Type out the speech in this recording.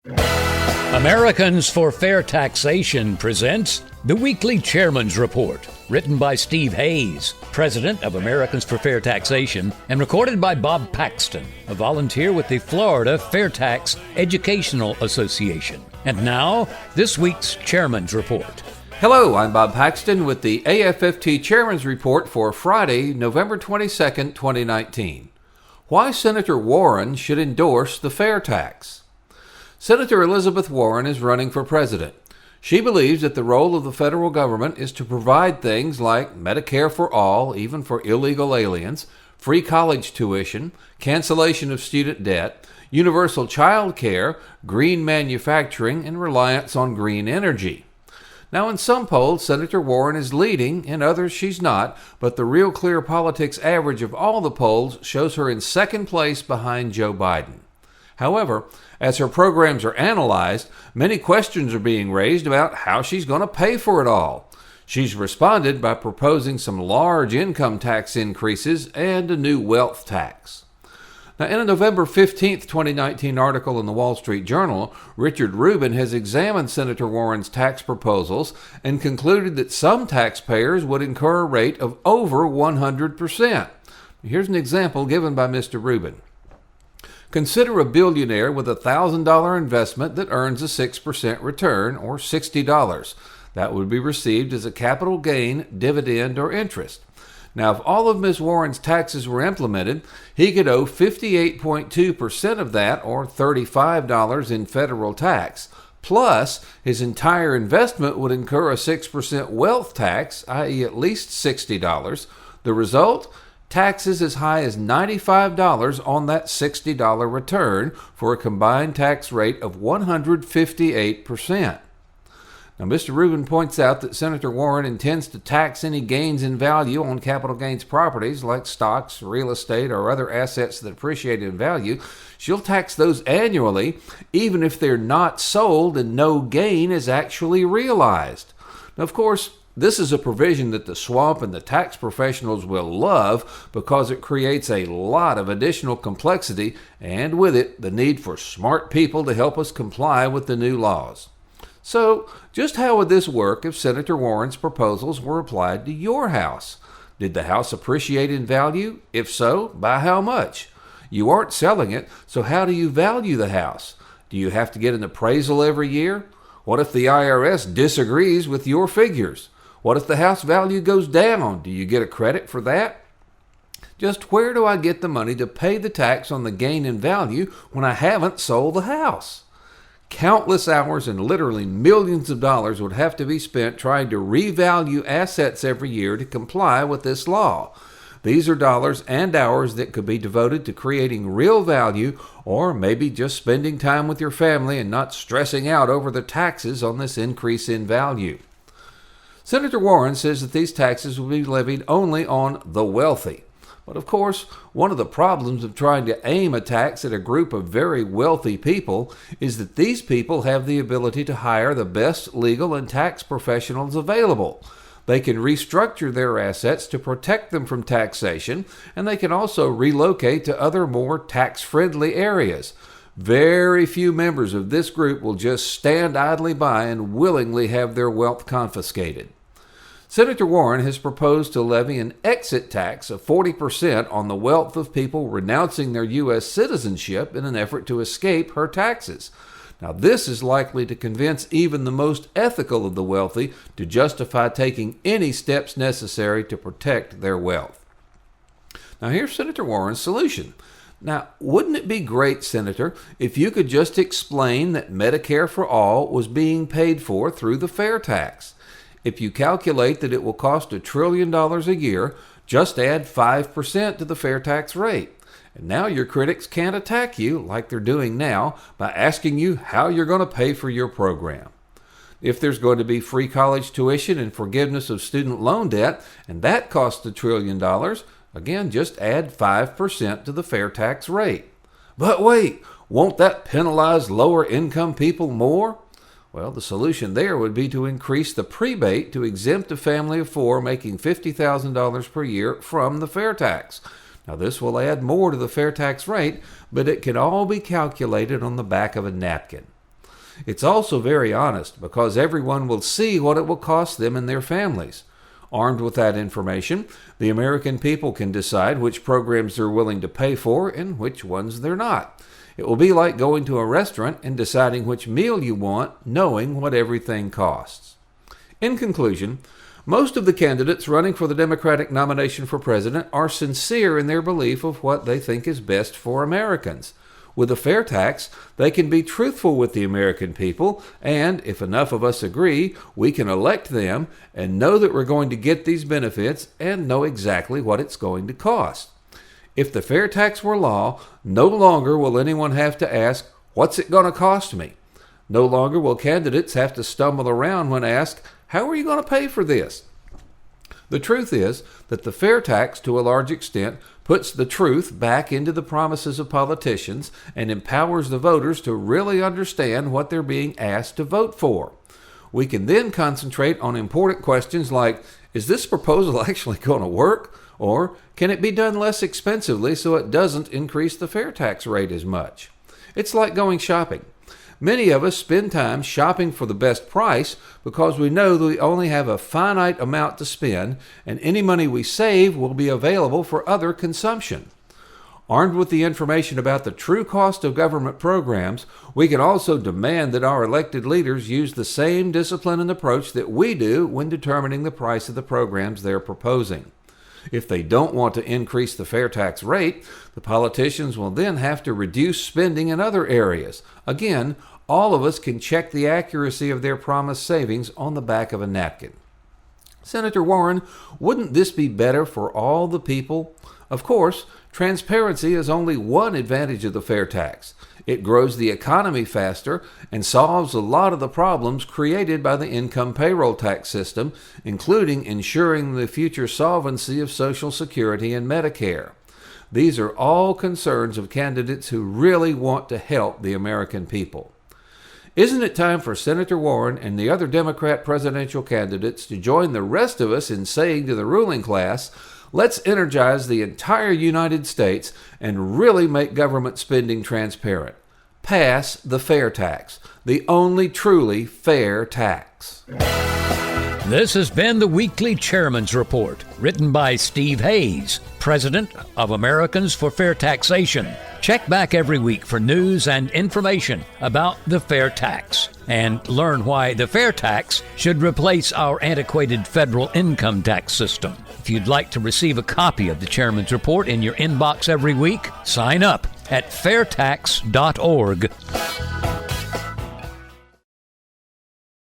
Americans for Fair Taxation presents the Weekly Chairman's Report, written by Steve Hayes, President of Americans for Fair Taxation, and recorded by Bob Paxton, a volunteer with the Florida FAIRtax Educational Association. And now, this week's Chairman's Report. Hello, I'm Bob Paxton with the AFFT Chairman's Report for Friday, November 22nd, 2019. Why Senator Warren should endorse the FAIRtax. Senator Elizabeth Warren is running for president. She believes that the role of the federal government is to provide things like Medicare for all, even for illegal aliens, free college tuition, cancellation of student debt, universal child care, green manufacturing, and reliance on green energy. Now, in some polls, Senator Warren is leading, in others she's not, but the Real Clear Politics average of all the polls shows her in second place behind Joe Biden. However, as her programs are analyzed, many questions are being raised about how she's going to pay for it all. She's responded by proposing some large income tax increases and a new wealth tax. Now, in a November 15th, 2019 article in the Wall Street Journal, Richard Rubin has examined Senator Warren's tax proposals and concluded that some taxpayers would incur a rate of over 100%. Here's an example given by Mr. Rubin. Consider a billionaire with a $1,000 investment that earns a 6% return, or $60. That would be received as a capital gain, dividend, or interest. Now, if all of Ms. Warren's taxes were implemented, he could owe 58.2% of that, or $35 in federal tax. Plus, his entire investment would incur a 6% wealth tax, i.e. at least $60. The result? Taxes as high as $95 on that $60 return for a combined tax rate of 158%. Now, Mr. Rubin points out that Senator Warren intends to tax any gains in value on capital gains properties like stocks, real estate, or other assets that appreciate in value. She'll tax those annually, even if they're not sold and no gain is actually realized. Now, of course, this is a provision that the swamp and the tax professionals will love because it creates a lot of additional complexity and with it the need for smart people to help us comply with the new laws. So, just how would this work if Senator Warren's proposals were applied to your house? Did the house appreciate in value? If so, by how much? You aren't selling it, so how do you value the house? Do you have to get an appraisal every year? What if the IRS disagrees with your figures? What if the house value goes down? Do you get a credit for that? Just where do I get the money to pay the tax on the gain in value when I haven't sold the house? Countless hours and literally millions of dollars would have to be spent trying to revalue assets every year to comply with this law. These are dollars and hours that could be devoted to creating real value or maybe just spending time with your family and not stressing out over the taxes on this increase in value. Senator Warren says that these taxes will be levied only on the wealthy. But of course, one of the problems of trying to aim a tax at a group of very wealthy people is that these people have the ability to hire the best legal and tax professionals available. They can restructure their assets to protect them from taxation, and they can also relocate to other more tax-friendly areas. Very few members of this group will just stand idly by and willingly have their wealth confiscated. Senator Warren has proposed to levy an exit tax of 40% on the wealth of people renouncing their U.S. citizenship in an effort to escape her taxes. Now, this is likely to convince even the most ethical of the wealthy to justify taking any steps necessary to protect their wealth. Now, here's Senator Warren's solution. Now, wouldn't it be great, Senator, if you could just explain that Medicare for all was being paid for through the FAIRtax? If you calculate that it will cost $1 trillion a year, just add 5% to the FAIRtax rate. And now your critics can't attack you, like they're doing now, by asking you how you're going to pay for your program. If there's going to be free college tuition and forgiveness of student loan debt, and that costs $1 trillion, again, just add 5% to the FAIRtax rate. But wait, won't that penalize lower income people more? Well, the solution there would be to increase the prebate to exempt a family of four making $50,000 per year from the FAIRtax. Now, this will add more to the FAIRtax rate, but it can all be calculated on the back of a napkin. It's also very honest because everyone will see what it will cost them and their families. Armed with that information, the American people can decide which programs they're willing to pay for and which ones they're not. It will be like going to a restaurant and deciding which meal you want, knowing what everything costs. In conclusion, most of the candidates running for the Democratic nomination for president are sincere in their belief of what they think is best for Americans. With a fair tax, they can be truthful with the American people, and if enough of us agree, we can elect them and know that we're going to get these benefits and know exactly what it's going to cost. If the fair tax were law, no longer will anyone have to ask, "What's it going to cost me?" No longer will candidates have to stumble around when asked, "How are you going to pay for this?" The truth is that the fair tax, to a large extent, puts the truth back into the promises of politicians and empowers the voters to really understand what they're being asked to vote for. We can then concentrate on important questions like, is this proposal actually going to work? Or can it be done less expensively so it doesn't increase the fair tax rate as much? It's like going shopping. Many of us spend time shopping for the best price because we know that we only have a finite amount to spend, and any money we save will be available for other consumption. Armed with the information about the true cost of government programs, we can also demand that our elected leaders use the same discipline and approach that we do when determining the price of the programs they're proposing. If they don't want to increase the fair tax rate, the politicians will then have to reduce spending in other areas. Again, all of us can check the accuracy of their promised savings on the back of a napkin. Senator Warren, wouldn't this be better for all the people? Of course, transparency is only one advantage of the fair tax. It grows the economy faster and solves a lot of the problems created by the income payroll tax system, including ensuring the future solvency of Social Security and Medicare. These are all concerns of candidates who really want to help the American people. Isn't it time for Senator Warren and the other Democrat presidential candidates to join the rest of us in saying to the ruling class, let's energize the entire United States and really make government spending transparent. Pass the fair tax, the only truly fair tax. This has been the Weekly Chairman's Report, written by Steve Hayes, President of Americans for Fair Taxation. Check back every week for news and information about the fair tax and learn why the fair tax should replace our antiquated federal income tax system. If you'd like to receive a copy of the Chairman's Report in your inbox every week, sign up at FAIRtax.org.